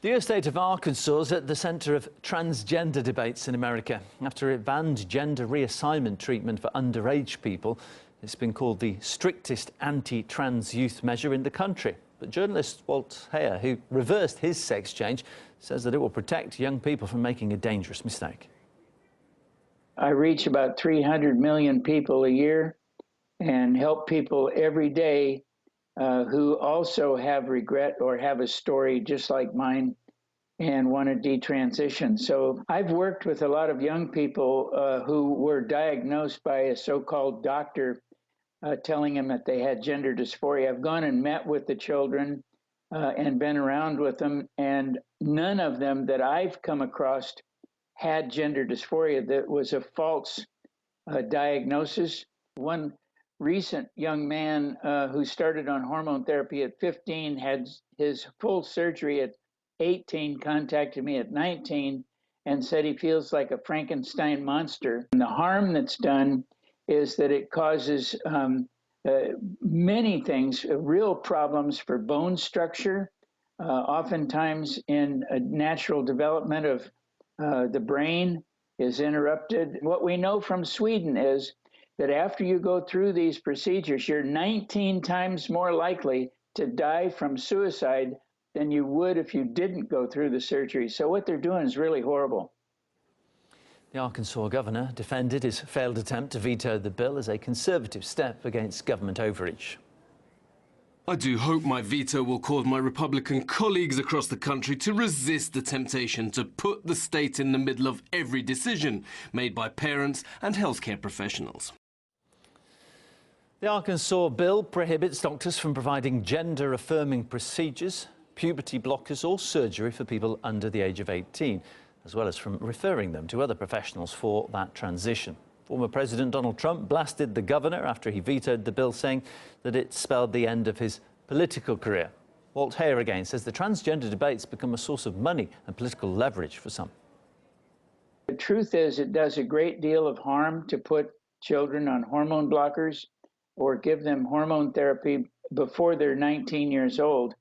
The US state of Arkansas is at the center of transgender debates in America after it banned gender reassignment treatment for underage people. It's been called the strictest anti-trans youth measure in the country. But journalist Walt Heyer, who reversed his sex change, says that it will protect young people from making a dangerous mistake. I reach about 300 million people a year and help people every day who also have regret or have a story just like mine and want to detransition. So I've worked with a lot of young people who were diagnosed by a so-called doctor telling them that they had gender dysphoria. I've gone and met with the children and been around with them, and none of them that I've come across had gender dysphoria. That was a false diagnosis. One recent young man who started on hormone therapy at 15 had his full surgery at 18, contacted me at 19 and said he feels like a Frankenstein monster. And the harm that's done is that it causes many things, real problems for bone structure, oftentimes in a natural development of the brain is interrupted. What we know from Sweden is that after you go through these procedures, you're 19 times more likely to die from suicide than you would if you didn't go through the surgery. So what they're doing is really horrible. The Arkansas governor defended his failed attempt to veto the bill as a conservative step against government overreach. I do hope my veto will cause my Republican colleagues across the country to resist the temptation to put the state in the middle of every decision made by parents and healthcare professionals. The Arkansas bill prohibits doctors from providing gender-affirming procedures, puberty blockers or surgery for people under the age of 18, as well as from referring them to other professionals for that transition. Former President Donald Trump blasted the governor after he vetoed the bill, saying that it spelled the end of his political career. Walt Heyer again says the transgender debates become a source of money and political leverage for some. The truth is, it does a great deal of harm to put children on hormone blockers or give them hormone therapy before they're 19 years old.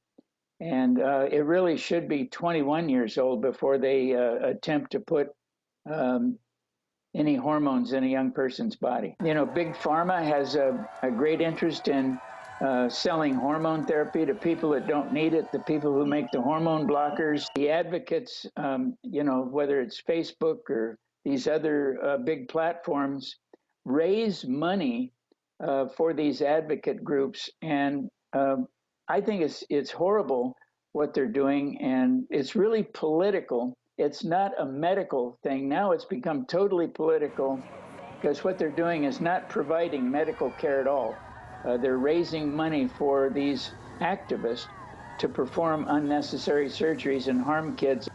And it really should be 21 years old before they attempt to put any hormones in a young person's body. You know, Big Pharma has a great interest in selling hormone therapy to people that don't need it, the people who make the hormone blockers. The advocates, you know, whether it's Facebook or these other big platforms, raise money for these advocate groups. And I think it's horrible what they're doing, and it's really political. It's not a medical thing. Now it's become totally political because what they're doing is not providing medical care at all. They're raising money for these activists to perform unnecessary surgeries and harm kids.